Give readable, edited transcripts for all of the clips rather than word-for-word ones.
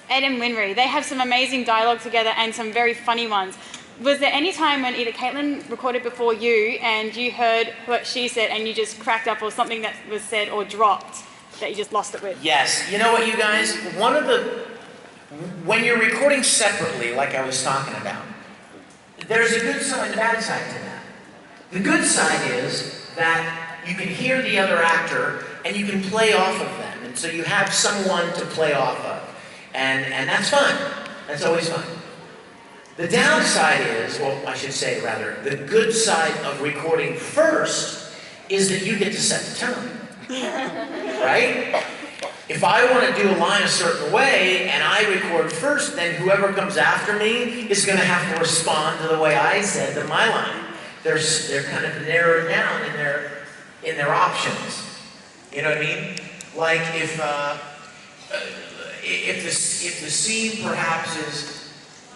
Ed and Winry. They have some amazing dialogue together and some very funny ones. Was there any time when either Caitlin recorded before you and you heard what she said and you just cracked up, or something that was said or dropped that you just lost it with? Yes. You know what, you guys? When you're recording separately, like I was talking about, there's a good side and a bad side to that. The good side is that you can hear the other actor and you can play off of them. And so you have someone to play off of. And that's fun. That's always fun. The downside is, well, I should say rather, the good side of recording first is that you get to set the tone. Right? If I want to do a line a certain way and I record first, then whoever comes after me is going to have to respond to the way I said to my line. They're kind of narrowed down in their options. You know what I mean? Like if the scene perhaps is,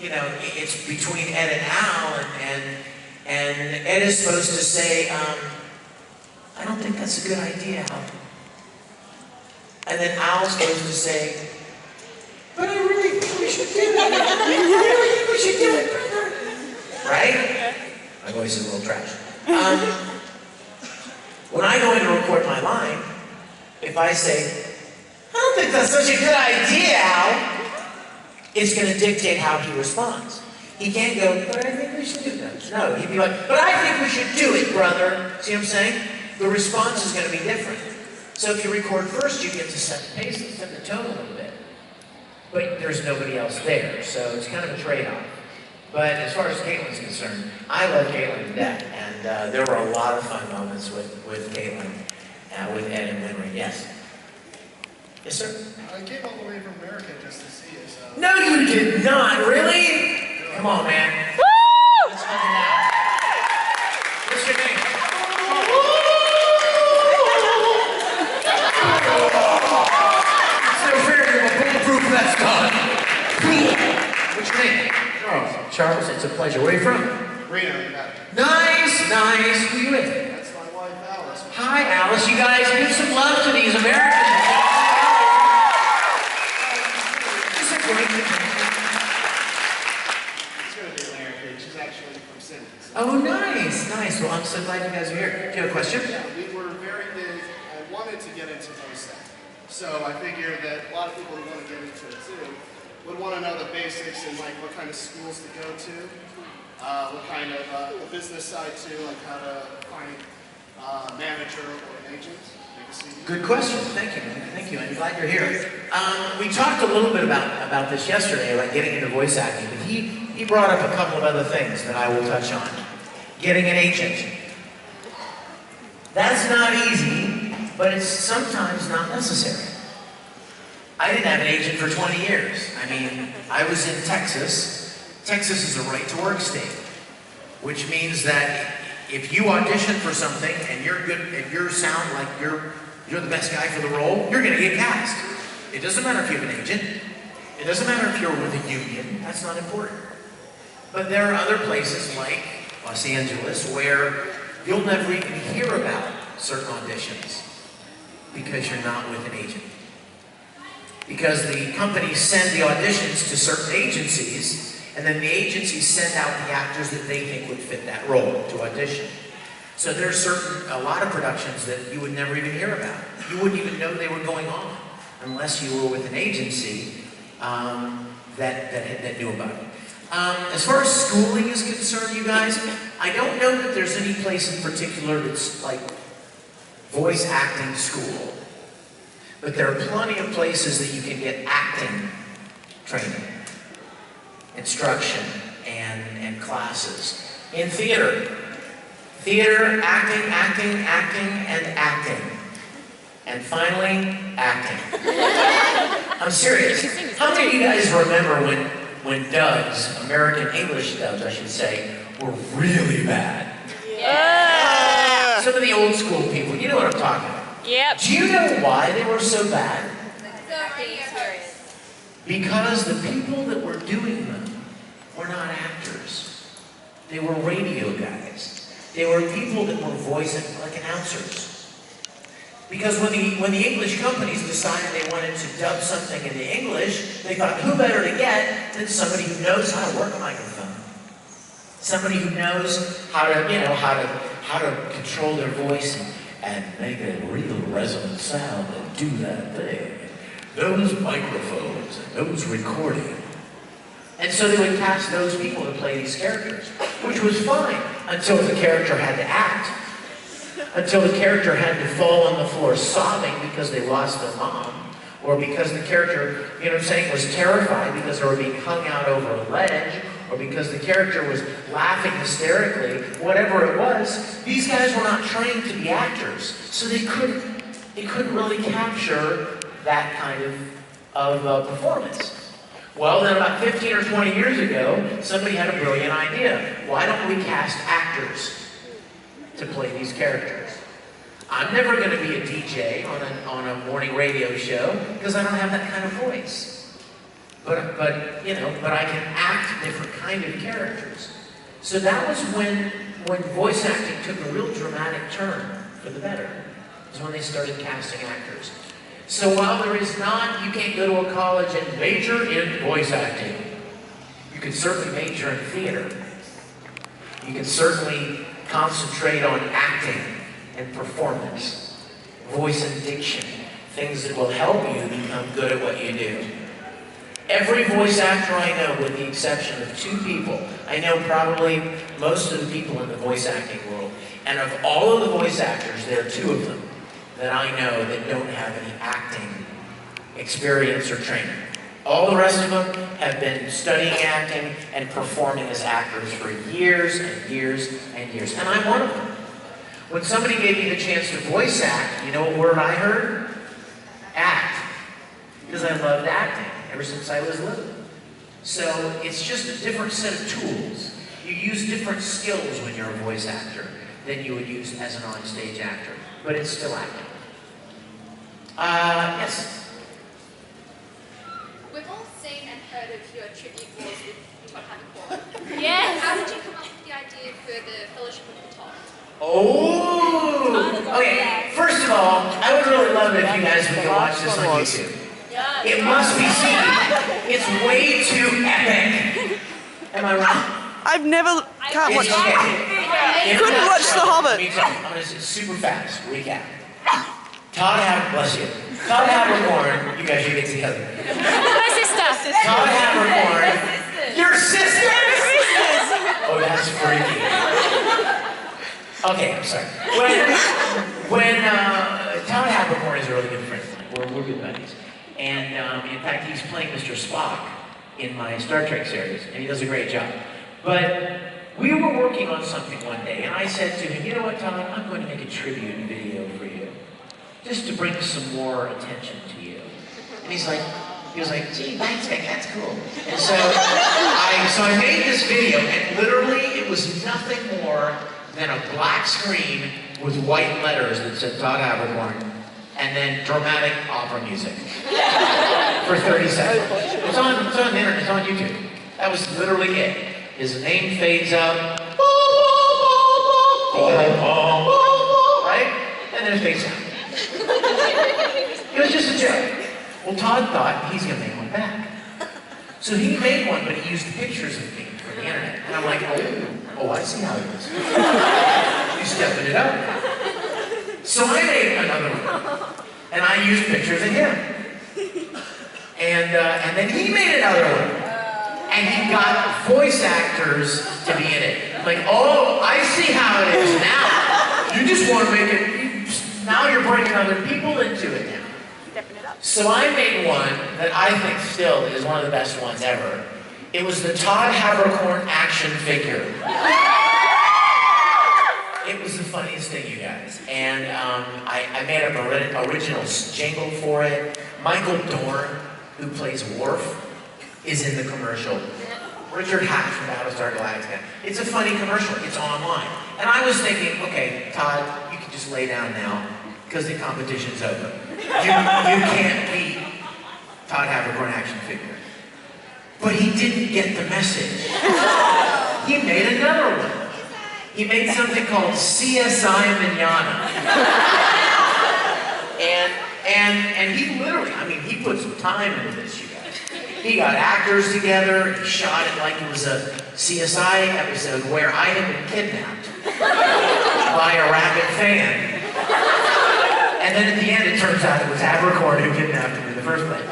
you know, it's between Ed and Al, and Ed is supposed to say, I don't think that's a good idea, Al. And then Al's supposed to say, but I really think we should do that. I really think we should do it, brother. Right? My voice is a little trash. When I go in to record my line, if I say, I don't think that's such a good idea, Al, it's going to dictate how he responds. He can't go, but I think we should do that. No, he'd be like, but I think we should do it, brother. See what I'm saying? The response is going to be different. So if you record first, you get to set the pace and set the tone a little bit. But there's nobody else there, so it's kind of a trade-off. But as far as Caitlin's concerned, I love Caitlin to death, and there were a lot of fun moments with Caitlin, with Ed and Winry. Yes? Yes, sir? I came all the way from America just to see you, so... No, you did not! Really? Come on, man. Woo! Let's find it out. What's your name? It's no fair to a bulletproof vest gun. Cool. What's your name? Charles. Charles, it's a pleasure. Where are you from? Reno, Nevada. Nice, nice. Who are you with? That's my wife, Alice. Hi, Alice. You guys give some love to these Americans. This is a great thing. She's going to be American. She's actually from Simmons. Oh, nice, nice. Well, I'm so glad you guys are here. Do you have a question? Yeah, we were very big. I wanted to get into voice acting. So I figured that a lot of people who want to get into it too would want to know the basics and like what kind of schools to go to, what kind of the business side too, like how to find a manager or an agent. Good question. Thank you. Thank you. I'm glad you're here. We talked a little bit about this yesterday, about getting into voice acting, but he brought up a couple of other things that I will touch on. Getting an agent. That's not easy, but it's sometimes not necessary. I didn't have an agent for 20 years. I mean, I was in Texas. Texas is a right-to-work state, which means that if you audition for something and you're good and you sound like you're the best guy for the role, you're going to get cast. It doesn't matter if you have an agent. It doesn't matter if you're with a union. That's not important. But there are other places like Los Angeles where you'll never even hear about certain auditions because you're not with an agent. Because the companies send the auditions to certain agencies, and then the agencies send out the actors that they think would fit that role to audition. So there's a lot of productions that you would never even hear about. You wouldn't even know they were going on unless you were with an agency that knew about it. As far as schooling is concerned, you guys, I don't know that there's any place in particular that's like voice acting school. But there are plenty of places that you can get acting training, instruction, and classes. In theater. Theater, acting, and acting. And finally, acting. I'm serious. How many of you guys remember when dubs, American English dubs, I should say, were really bad? Yeah. Some of the old school people, you know what I'm talking about. Yep. Do you know why they were so bad? Because the people that were doing them were not actors. They were radio guys. They were people that were voicing like announcers. Because when the English companies decided they wanted to dub something into English, they thought, who better to get than somebody who knows how to work a microphone? Somebody who knows how to, how to control their voice and make a real resonant sound and do that thing. Those microphones and those recording. And so they would cast those people to play these characters, which was fine until the character had to act. Until the character had to fall on the floor sobbing because they lost their mom, or because the character, was terrified because they were being hung out over a ledge, or because the character was laughing hysterically, whatever it was. These guys were not trained to be actors, so they couldn't really capture that kind of performance. Well, then about 15 or 20 years ago, somebody had a brilliant idea. Why don't we cast actors to play these characters? I'm never going to be a DJ on a morning radio show because I don't have that kind of voice. But I can act different kind of characters. So that was when voice acting took a real dramatic turn for the better. It was when they started casting actors. So while there is not, you can't go to a college and major in voice acting. You can certainly major in theater. You can certainly concentrate on acting and performance, voice and diction, things that will help you become good at what you do. Every voice actor I know, with the exception of 2 people, I know probably most of the people in the voice acting world, and of all of the voice actors, there are 2 of them that I know that don't have any acting experience or training. All the rest of them have been studying acting and performing as actors for years and years and years. And I'm one of them. When somebody gave me the chance to voice act, you know what word I heard? Act. Because I loved acting ever since I was little. So it's just a different set of tools. You use different skills when you're a voice actor than you would use as an on-stage actor. But it's still acting. Yes? We've all seen and heard of your tribute wars with Todd Havercorn. Yes. How did you come up with the idea for the Fellowship of the Todd? Oh! Okay, first of all, I would really love it if you guys would go watch this on YouTube. It must be seen. It's way too epic. Am I wrong? I've never, can't watch. Okay. Couldn't watch The Hobbit. I'm going to super fast recap. Todd Havercorn, you guys should get together. My sister. Todd Havercorn, your sister? Oh, that's freaky. Okay, I'm sorry. When Todd Havercorn is a really good friend of mine. We're good buddies. And in fact, he's playing Mr. Spock in my Star Trek series, and he does a great job. But we were working on something one day, and I said to him, you know what, Todd, I'm going to make a tribute video for you, just to bring some more attention to you. And he was like, gee, thanks, Vic, that's cool. And so I made this video, and literally it was nothing more than a black screen with white letters that said Todd Havercorn, and then dramatic opera music for 30 seconds. It's on the internet, it's on YouTube. That was literally it. His name fades out, right? And then it fades out. It was just a joke. Well, Todd thought he's gonna make one back. So he made one, but he used pictures of me from the internet. And I'm like, oh, I see how it is. You're stepping it up. So I made another one, and I used pictures of him. And then he made another one. And he got voice actors to be in it. I'm like, oh, I see how it is now. You just want to make it, now you're bringing other people into it now. Stepping it up. So I made one that I think still is one of the best ones ever. It was the Todd Havercorn action figure. It was the funniest thing, you guys. And I made up an original jingle for it. Michael Dorn, who plays Worf, is in the commercial. Richard Hatch from Battlestar Galactica. It's a funny commercial. It's online. And I was thinking, okay, Todd, you can just lay down now because the competition's over. You can't beat Todd Havercorn action figure. But he didn't get the message. He made another one. He made something called CSI Mignogna. And he literally, I mean, he put some time into this, you guys. He got actors together, he shot it like it was a CSI episode where I had been kidnapped by a rabid fan. And then at the end, it turns out it was Abercorn who kidnapped him in the first place.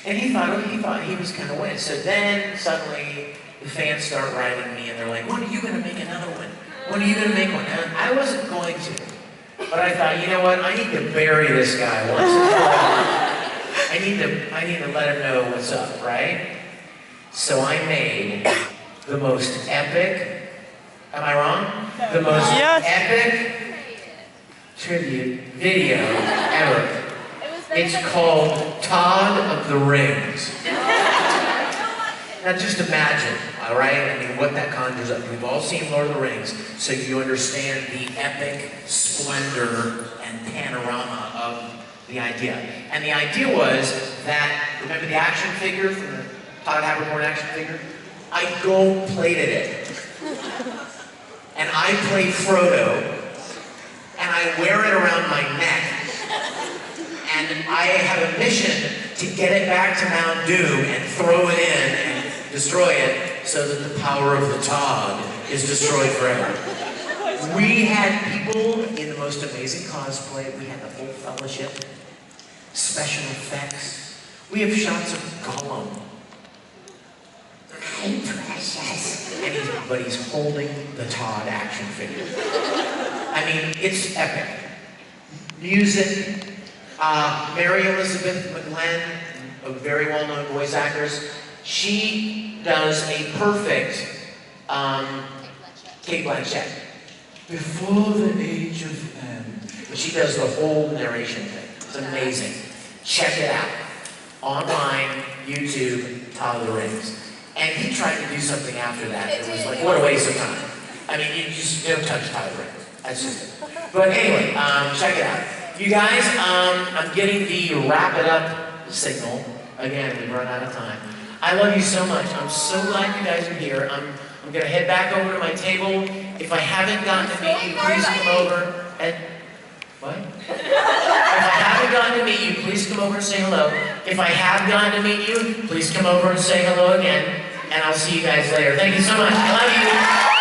And he thought he was kind of win. So then suddenly the fans start writing me and they're like, when are you going to make another one? When are you going to make one? And I wasn't going to. But I thought, you know what? I need to bury this guy once and for all. I need to let him know what's up, right? So I made the most epic, am I wrong? The most epic tribute video ever. It's called Todd of the Rings. Now just imagine, all right? I mean, what that conjures up. We've all seen Lord of the Rings, so you understand the epic splendor and panorama of the idea. And the idea was that, remember the action figure from the Todd Habercorn action figure? I gold-plated it. And I play Frodo, and I wear it around my neck. And I have a mission to get it back to Mount Doom and throw it in and destroy it so that the power of the Todd is destroyed forever. We had people in the most amazing cosplay. We had the whole fellowship, special effects. We have shots of Gollum. I'm precious. But he's holding the Todd action figure. I mean, it's epic. Music. Mary Elizabeth McGlenn, a very well-known voice actress, she does a perfect Kate Blanchett. Before the age of M. But she does the whole narration thing. It's amazing. Check it out. Online, YouTube, Todd of the Rings. And he tried to do something after that. It was like, what a waste of time. I mean, you just don't touch Todd of the Rings. That's just it. But anyway, check it out. You guys, I'm getting the wrap it up signal. Again, we've run out of time. I love you so much. I'm so glad you guys are here. I'm going to head back over to my table. If I haven't gotten to meet you, please come over and... What? If I haven't gotten to meet you, please come over and say hello. If I have gotten to meet you, please come over and say hello again. And I'll see you guys later. Thank you so much. I love you.